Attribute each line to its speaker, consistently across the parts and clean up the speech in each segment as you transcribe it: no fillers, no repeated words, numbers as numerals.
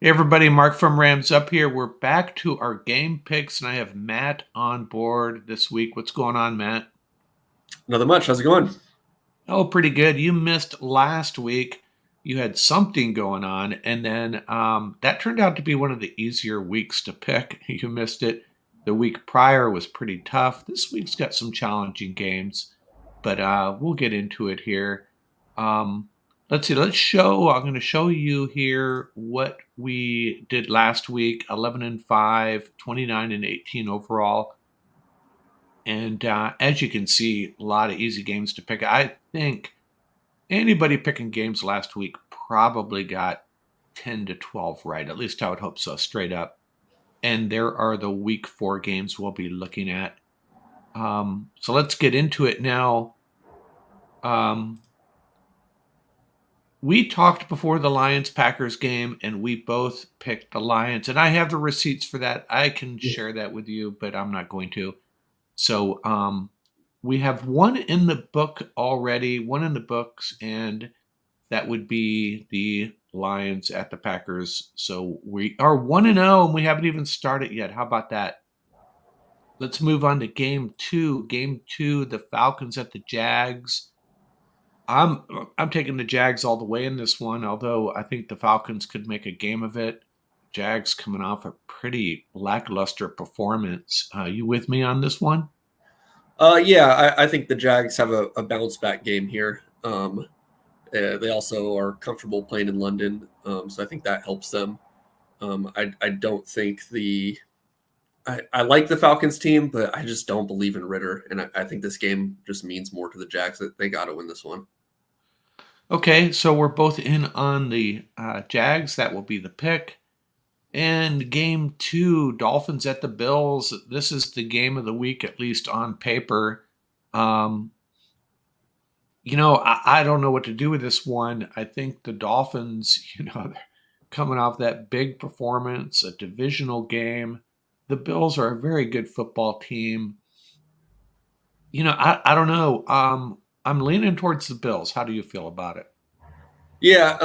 Speaker 1: Hey everybody, Mark from Rams up here. We're back to our game picks, and I have Matt on board this week. What's going on, Matt?
Speaker 2: Nothing much. How's it going?
Speaker 1: Oh, pretty good. You missed last week. You had something going on, and then that turned out to be one of the easier weeks to pick. You missed it. The week prior was pretty tough. This week's got some challenging games, but we'll get into it here. Um, let's see. I'm going to show you here what we did last week: 11 and 5, 29 and 18 overall. And as you can see, a lot of easy games to pick. I think anybody picking games last week probably got 10 to 12 right. At least I would hope so, straight up. And there are the week 4 games we'll be looking at. So let's get into it now. Um, we talked before the Lions Packers game, and we both picked the Lions. And I have the receipts for that. I can
Speaker 2: Yeah.
Speaker 1: share that with you, but I'm not going to. So we have one in the book already, one in the books, and that would be the Lions at the Packers. So we are 1-0 and we haven't even started yet. How about that? Let's move on to game 2. Game 2, the Falcons at the Jags. I'm I'm taking the Jags all the way in this one, although I think the Falcons could make a game of it. Jags coming off a pretty lackluster performance. You with me on this one?
Speaker 2: Yeah, I think the Jags have a bounce back game here. They also are comfortable playing in London, so I think that helps them. I don't think I like the Falcons team, but I just don't believe in Ritter, and I think this game just means more to the Jags. That they got to win this one.
Speaker 1: Okay, so we're both in on the Jags. That will be the pick. And game 2, Dolphins at the Bills. This is the game of the week, at least on paper. Um, I don't know what to do with this one. I think the Dolphins, they're coming off that big performance, a divisional game. The Bills are a very good football team. I don't know. I'm leaning towards the Bills. How do you feel about it?
Speaker 2: Yeah,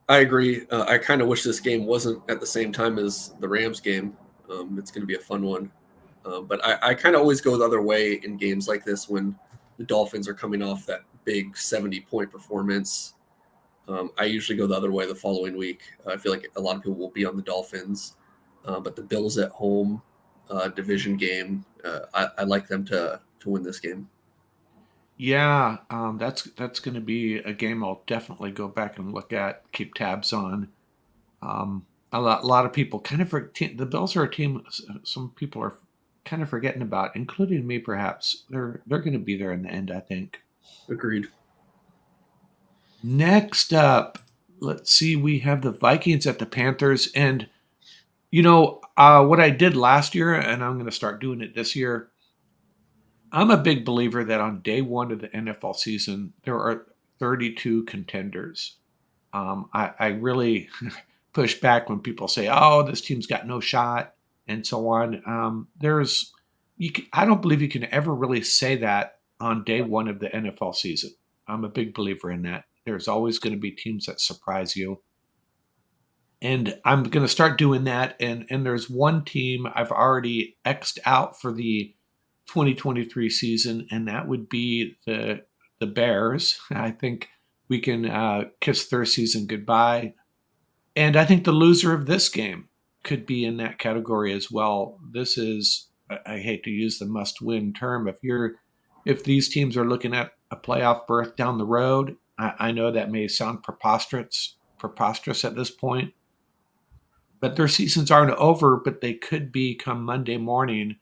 Speaker 2: I agree. I kind of wish this game wasn't at the same time as the Rams game. It's going to be a fun one. But I kind of always go the other way in games like this when the Dolphins are coming off that big 70-point performance. I usually go the other way the following week. I feel like a lot of people will be on the Dolphins, but the Bills at home, division game, I like them to win this game.
Speaker 1: Yeah, that's going to be a game I'll definitely go back and look at, keep tabs on. A lot of people kind of the Bills are a team some people are kind of forgetting about, including me, perhaps. They're going to be there in the end, I think.
Speaker 2: Agreed.
Speaker 1: Next up, let's see. We have the Vikings at the Panthers, and what I did last year, and I'm going to start doing it this year. I'm a big believer that on day one of the NFL season, there are 32 contenders. I really push back when people say, "Oh, this team's got no shot," and so on. I don't believe you can ever really say that on day one of the NFL season. I'm a big believer in that. There's always going to be teams that surprise you, and I'm going to start doing that. And there's one team I've already xed out for the 2023 season, and that would be the Bears. I think we can kiss their season goodbye, and I think the loser of this game could be in that category as well. This is, I hate to use the must-win term. If these teams are looking at a playoff berth down the road, I know that may sound preposterous at this point, but their seasons aren't over. But they could be come Monday morning.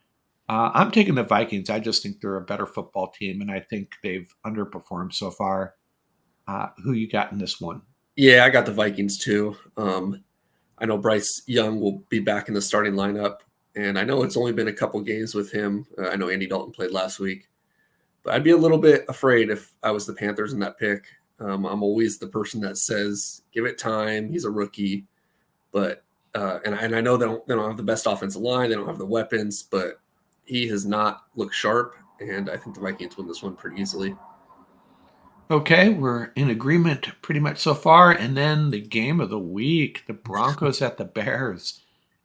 Speaker 1: I'm taking the Vikings. I just think they're a better football team, and I think they've underperformed so far. Who you got in this one?
Speaker 2: Yeah, I got the Vikings too. I know Bryce Young will be back in the starting lineup, and I know it's only been a couple games with him. I know Andy Dalton played last week, but I'd be a little bit afraid if I was the Panthers in that pick. I'm always the person that says, "Give it time. He's a rookie," but and I know they don't have the best offensive line. They don't have the weapons, but he has not looked sharp, and I think the Vikings win this one pretty easily.
Speaker 1: Okay, we're in agreement pretty much so far. And then the game of the week, the Broncos at the Bears.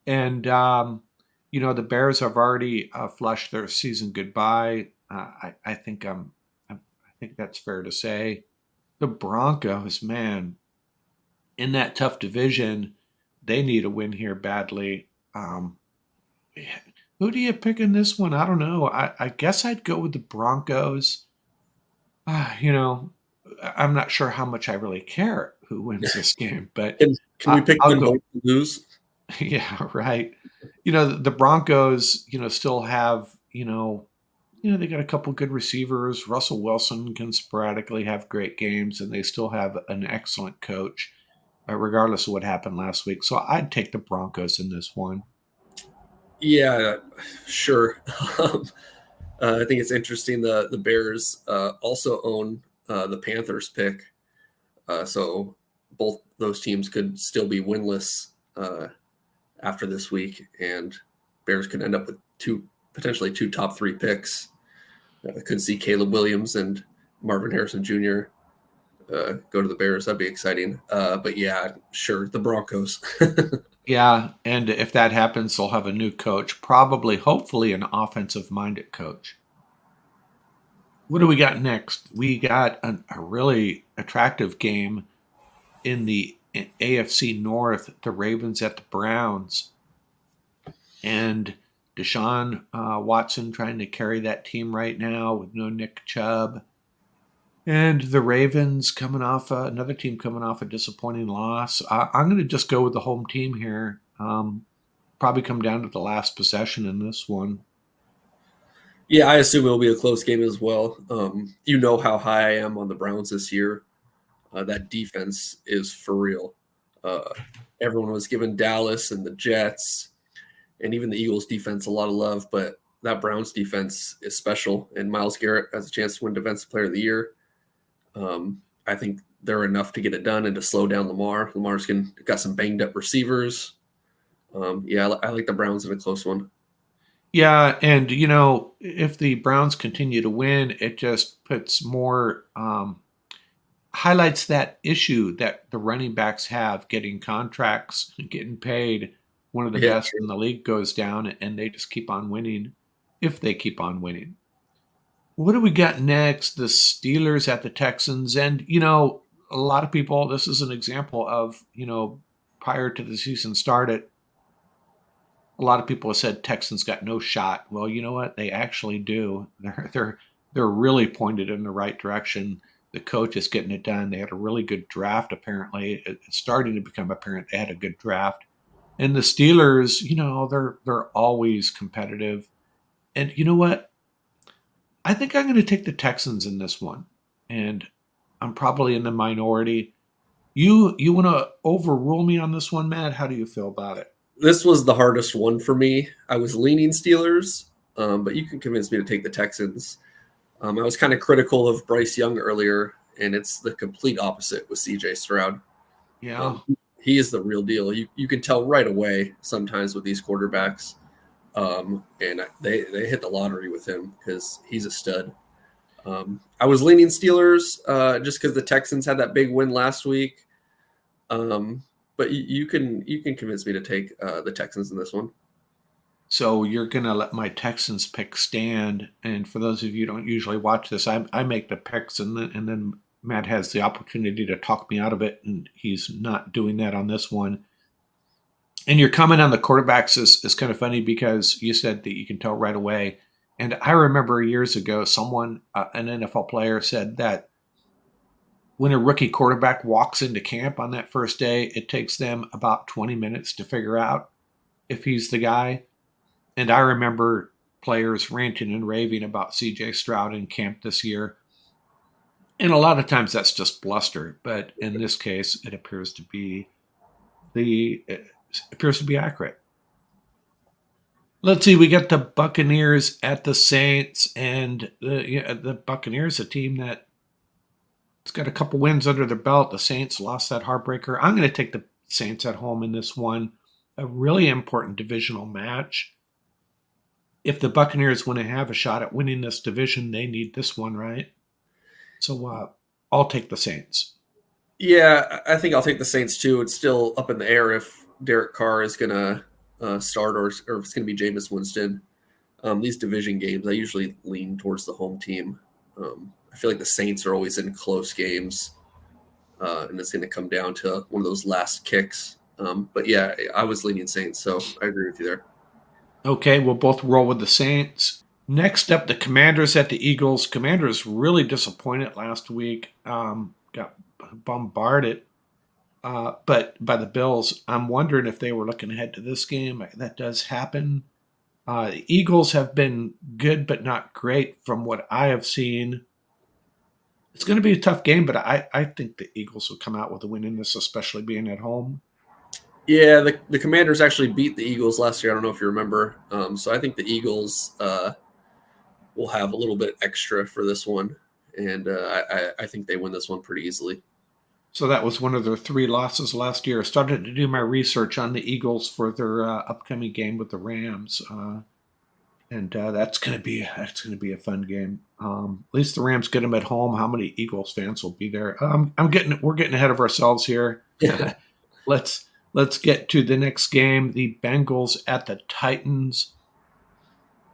Speaker 1: And, the Bears have already flushed their season goodbye. I think I think that's fair to say. The Broncos, man, in that tough division, they need a win here badly. Who do you pick in this one? I don't know. I guess I'd go with the Broncos. Uh, you know, I'm not sure how much I really care who wins this game, but
Speaker 2: Can we pick
Speaker 1: I'll
Speaker 2: them
Speaker 1: go.
Speaker 2: both to lose?
Speaker 1: Yeah, right. The Broncos, still have, they got a couple good receivers. Russell Wilson can sporadically have great games, and they still have an excellent coach, regardless of what happened last week. So I'd take the Broncos in this one.
Speaker 2: Yeah, sure. I think it's interesting. The Bears also own the Panthers pick, so both those teams could still be winless after this week, and Bears could end up with potentially two top three picks. Could see Caleb Williams and Marvin Harrison Jr. Go to the Bears. That'd be exciting. But yeah, sure, the Broncos.
Speaker 1: Yeah, and if that happens, they'll have a new coach, probably, hopefully, an offensive-minded coach. What do we got next? We got a really attractive game in the AFC North, the Ravens at the Browns, and Deshaun Watson trying to carry that team right now with no Nick Chubb. And the Ravens coming off another team coming off a disappointing loss. I'm going to just go with the home team here. Probably come down to the last possession in this one.
Speaker 2: Yeah, I assume it'll be a close game as well. You know how high I am on the Browns this year. That defense is for real. Uh, Everyone was giving Dallas and the Jets and even the Eagles defense a lot of love, but that Browns defense is special. And Myles Garrett has a chance to win Defensive Player of the Year. I think they're enough to get it done and to slow down Lamar. Lamar's got some banged up receivers. Yeah, I like the Browns in a close one.
Speaker 1: Yeah, and if the Browns continue to win, it just puts more highlights that issue that the running backs have getting contracts, getting paid. One of the
Speaker 2: Yeah,
Speaker 1: best in
Speaker 2: true.
Speaker 1: the league goes down, and they just keep on winning if they keep on winning. What do we got next? The Steelers at the Texans. And, a lot of people, this is an example of, prior to the season started, a lot of people have said Texans got no shot. Well, you know what? They actually do. They're really pointed in the right direction. The coach is getting it done. They had a really good draft. Apparently, it's starting to become apparent they had a good draft. And the Steelers, they're always competitive. And you know what? I think I'm going to take the Texans in this one, and I'm probably in the minority. You want to overrule me on this one, Matt? How do you feel about it?
Speaker 2: This was the hardest one for me. I was leaning Steelers, but you can convince me to take the Texans. I was kind of critical of Bryce Young earlier, and it's the complete opposite with CJ Stroud.
Speaker 1: Yeah.
Speaker 2: Um, he is the real deal. You can tell right away sometimes with these quarterbacks, and they hit the lottery with him because he's a stud. I was leaning Steelers just because the Texans had that big win last week. But you can convince me to take the Texans in this one.
Speaker 1: So you're gonna let my Texans pick stand, and for those of you who don't usually watch this, I make the picks, and then Matt has the opportunity to talk me out of it, and he's not doing that on this one. And your comment on the quarterbacks is kind of funny because you said that you can tell right away. And I remember years ago, someone, an NFL player, said that when a rookie quarterback walks into camp on that first day, it takes them about 20 minutes to figure out if he's the guy. And I remember players ranting and raving about CJ Stroud in camp this year. And a lot of times that's just bluster, but in this case, it appears to be accurate. Let's see, we got the Buccaneers at the Saints, and the Buccaneers, a team that's got a couple wins under their belt. The Saints lost that heartbreaker. I'm going to take the Saints at home in this one. A really important divisional match. If the Buccaneers want to have a shot at winning this division, they need this one, right? So, I'll take the Saints.
Speaker 2: Yeah, I think I'll take the Saints too. It's still up in the air if Derek Carr is going to start or if it's going to be Jameis Winston. These division games, I usually lean towards the home team. I feel like the Saints are always in close games, and it's going to come down to one of those last kicks. But yeah, I was leaning Saints, so I agree with you there.
Speaker 1: Okay, we'll both roll with the Saints. Next up, the Commanders at the Eagles. Commanders really disappointed last week. Got bombarded, but by the Bills. I'm wondering if they were looking ahead to this game. That does happen. The Eagles have been good, but not great from what I have seen. It's going to be a tough game, but I think the Eagles will come out with a win in this, especially being at home.
Speaker 2: Yeah, the Commanders actually beat the Eagles last year. I don't know if you remember. So I think the Eagles will have a little bit extra for this one, and I think they win this one pretty easily.
Speaker 1: So that was one of their 3 losses last year. I started to do my research on the Eagles for their upcoming game with the Rams, and that's gonna be a fun game. At least the Rams get them at home. How many Eagles fans will be there? We're getting ahead of ourselves here. Let's get to the next game. The Bengals at the Titans.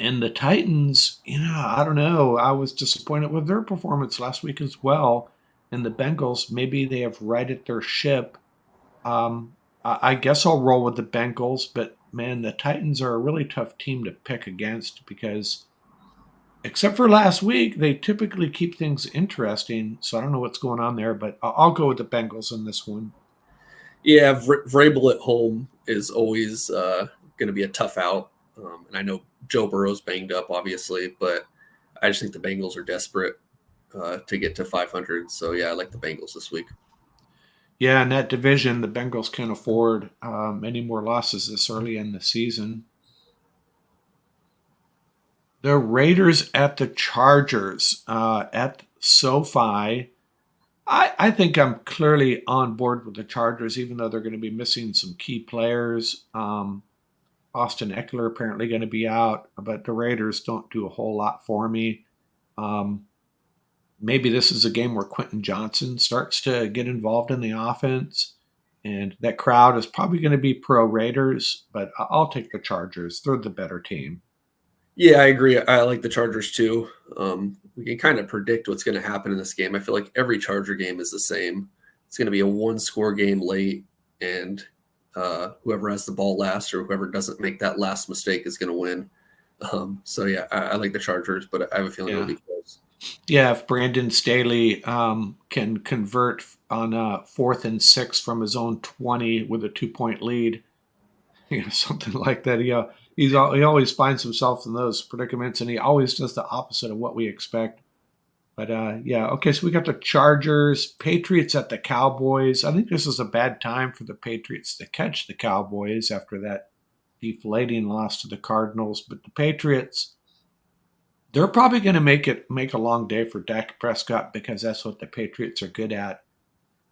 Speaker 1: And the Titans, I don't know. I was disappointed with their performance last week as well. And the Bengals, maybe they have righted their ship. I guess I'll roll with the Bengals, but man, the Titans are a really tough team to pick against because, except for last week, they typically keep things interesting. So I don't know what's going on there, but I'll go with the Bengals in this one.
Speaker 2: Yeah, Vrabel at home is always going to be a tough out, and I know Joe Burrow's banged up, obviously, but I just think the Bengals are desperate to get to 500. So yeah, I like the Bengals this week.
Speaker 1: Yeah, in that division, the Bengals can't afford any more losses this early in the season. The Raiders at the Chargers at SoFi. I think I'm clearly on board with the Chargers, even though they're going to be missing some key players. Austin Eckler apparently going to be out, but the Raiders don't do a whole lot for me. Um, Maybe this is a game where Quentin Johnson starts to get involved in the offense, and that crowd is probably going to be pro Raiders, but I'll take the Chargers. They're the better team.
Speaker 2: Yeah, I agree. I like the Chargers too. We can kind of predict what's going to happen in this game. I feel like every Charger game is the same. It's going to be a one-score game late, and whoever has the ball last or whoever doesn't make that last mistake is going to win. So yeah, I like the Chargers, but I have a feeling it'll
Speaker 1: Yeah.
Speaker 2: be close.
Speaker 1: Yeah, if Brandon Staley can convert on 4th and 6 from his own 20 with a 2-point lead, something like that. He always finds himself in those predicaments, and he always does the opposite of what we expect. But yeah, okay. So we got the Chargers, Patriots at the Cowboys. I think this is a bad time for the Patriots to catch the Cowboys after that deflating loss to the Cardinals. But the Patriots, they're probably going to make a long day for Dak Prescott because that's what the Patriots are good at.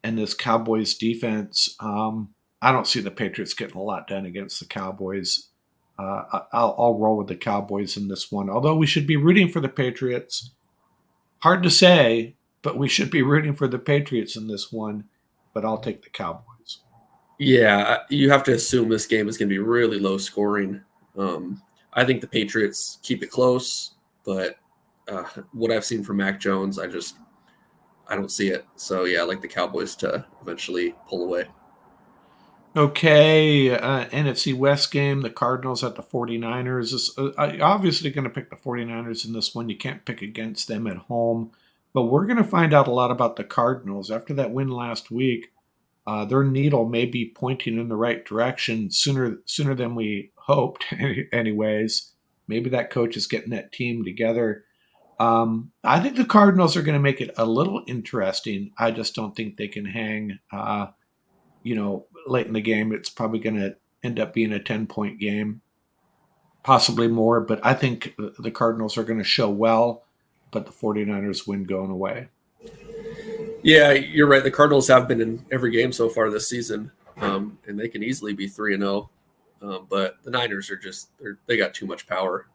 Speaker 1: And this Cowboys defense, I don't see the Patriots getting a lot done against the Cowboys. I'll roll with the Cowboys in this one. Although we should be rooting for the Patriots. Hard to say, but we should be rooting for the Patriots in this one. But I'll take the Cowboys.
Speaker 2: Yeah, you have to assume this game is going to be really low scoring. I think the Patriots keep it close, but what I've seen from Mac Jones, I don't see it. So yeah, I like the Cowboys to eventually pull away.
Speaker 1: Okay, NFC West game, the Cardinals at the 49ers. Obviously going to pick the 49ers in this one. You can't pick against them at home. But we're going to find out a lot about the Cardinals. After that win last week, their needle may be pointing in the right direction sooner than we hoped, anyways. Maybe that coach is getting that team together. I think the Cardinals are going to make it a little interesting. I just don't think they can hang. Late in the game, it's probably going to end up being a 10-point game, possibly more. But I think the Cardinals are going to show well, but the 49ers win going away.
Speaker 2: Yeah, you're right. The Cardinals have been in every game so far this season, and they can easily be 3-0. But the Niners are they got too much power.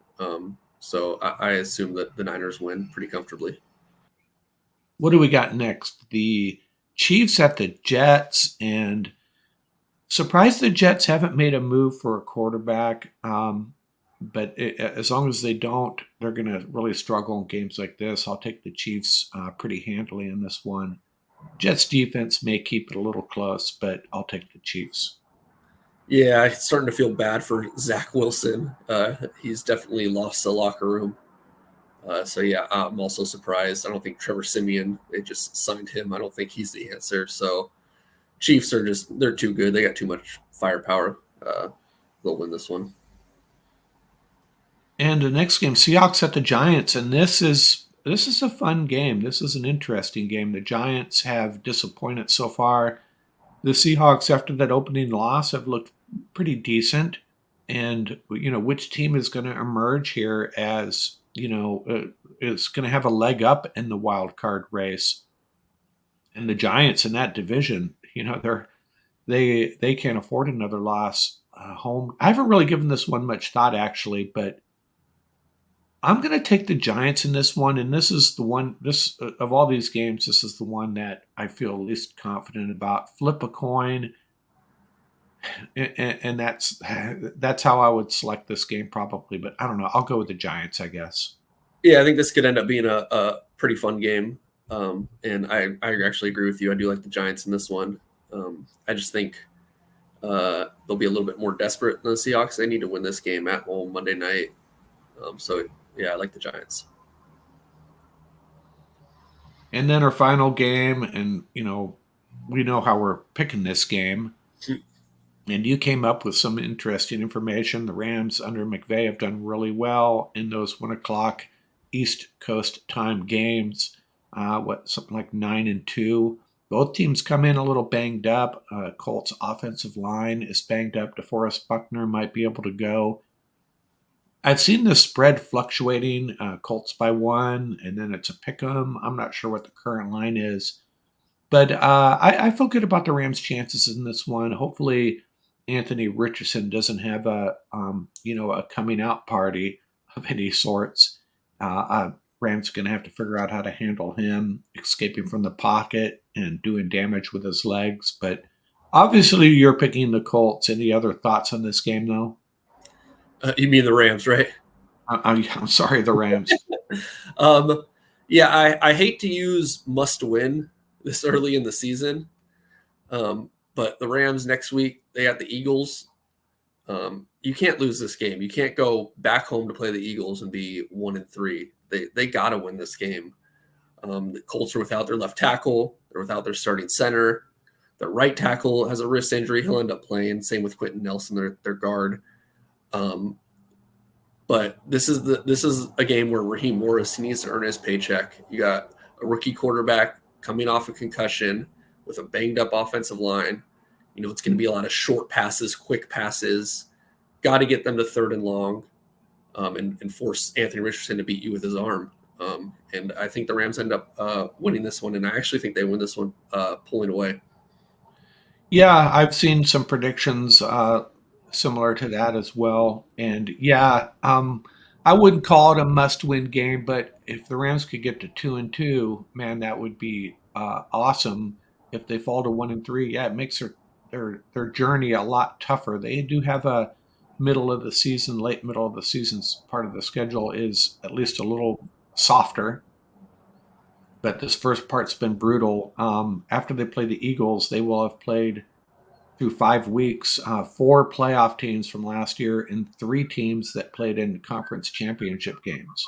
Speaker 2: So I assume that the Niners win pretty comfortably.
Speaker 1: What do we got next? The Chiefs at the Jets, and surprised the Jets haven't made a move for a quarterback. But as long as they don't, they're going to really struggle in games like this. I'll take the Chiefs pretty handily in this one. Jets defense may keep it a little close, but I'll take the Chiefs.
Speaker 2: Yeah, I'm starting to feel bad for Zach Wilson. He's definitely lost the locker room. So yeah, I'm also surprised. I don't think Trevor Siemian, they just signed him. I don't think he's the answer. So Chiefs are they're too good. They got too much firepower. They'll win this one.
Speaker 1: And the next game, Seahawks at the Giants, and this is a fun game. This is an interesting game. The Giants have disappointed so far. The Seahawks, after that opening loss, have looked pretty decent. And which team is going to emerge here as is going to have a leg up in the wild card race? And the Giants in that division, they can't afford another loss home. I haven't really given this one much thought actually, but I'm going to take the Giants in this one, and this is the one. This of all these games, this is the one that I feel least confident about. Flip a coin, and that's how I would select this game probably. But I don't know. I'll go with the Giants, I guess.
Speaker 2: Yeah, I think this could end up being a pretty fun game, and I actually agree with you. I do like the Giants in this one. I just think they'll be a little bit more desperate than the Seahawks. They need to win this game at home Monday night. So yeah, I like the Giants.
Speaker 1: And then our final game, and we know how we're picking this game. And you came up with some interesting information. The Rams under McVay have done really well in those 1:00 East Coast time games. Something like 9-2. Both teams come in a little banged up. Colts offensive line is banged up. DeForest Buckner might be able to go. I've seen the spread fluctuating, Colts by 1, and then it's a pick 'em. I'm not sure what the current line is. But I feel good about the Rams' chances in this one. Hopefully, Anthony Richardson doesn't have a coming out party of any sorts. Rams are going to have to figure out how to handle him, escaping from the pocket and doing damage with his legs. But obviously, you're picking the Colts. Any other thoughts on this game, though?
Speaker 2: You mean the Rams, right?
Speaker 1: I'm sorry, the Rams.
Speaker 2: Yeah, I hate to use must win this early in the season, but the Rams next week, they got the Eagles. You can't lose this game. You can't go back home to play the Eagles and be 1-3. They got to win this game. The Colts are without their left tackle. They're without their starting center. Their right tackle has a wrist injury. He'll end up playing. Same with Quentin Nelson, their guard. But this is a game where Raheem Morris needs to earn his paycheck. You got a rookie quarterback coming off a concussion with a banged up offensive line. It's going to be a lot of short passes, quick passes. Got to get them to 3rd and long, and force Anthony Richardson to beat you with his arm. And I think the Rams end up winning this one, and I actually think they win this one pulling away.
Speaker 1: Yeah, I've seen some predictions similar to that as well. And yeah, I wouldn't call it a must-win game, but if the Rams could get to 2-2, man, that would be awesome. If they fall to 1-3, yeah, it makes their journey a lot tougher. They do have a late middle of the season's part of the schedule is at least a little softer. But this first part's been brutal. After they play the Eagles, they will have played through 5 weeks, 4 playoff teams from last year and 3 teams that played in conference championship games.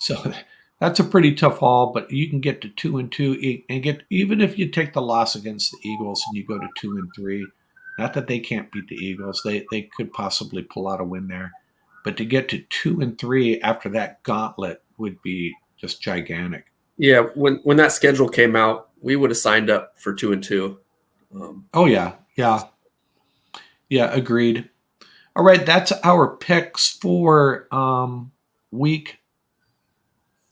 Speaker 1: So that's a pretty tough haul, but you can get to 2-2 and get, even if you take the loss against the Eagles and you go to 2-3, not that they can't beat the Eagles, they could possibly pull out a win there. But to get to 2-3 after that gauntlet would be just gigantic.
Speaker 2: Yeah, when that schedule came out, we would have signed up for 2-2.
Speaker 1: Oh yeah, agreed. All right, that's our picks for week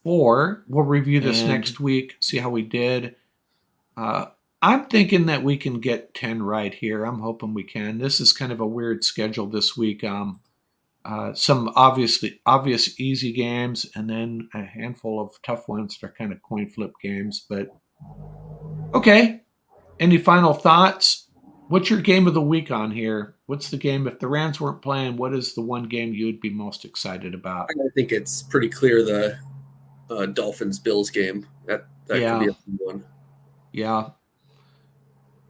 Speaker 1: 4. We'll review this next week, see how we did. I'm thinking that we can get 10 right here. I'm hoping we can. This is kind of a weird schedule this week. Some obvious easy games, and then a handful of tough ones that are kind of coin flip games. But okay, any final thoughts? What's your game of the week on here? What's the game if the Rams weren't playing? What is the one game you'd be most excited about?
Speaker 2: I think it's pretty clear the Dolphins Bills game that could be
Speaker 1: Yeah,
Speaker 2: a fun one.
Speaker 1: yeah,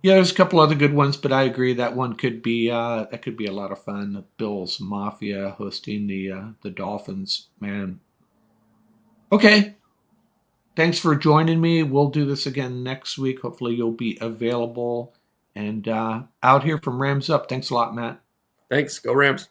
Speaker 1: yeah. There's a couple other good ones, but I agree that one could be that could be a lot of fun. The Bills Mafia hosting the Dolphins. Man, okay. Thanks for joining me. We'll do this again next week. Hopefully, you'll be available. And out here from Rams Up. Thanks a lot, Matt.
Speaker 2: Thanks. Go Rams.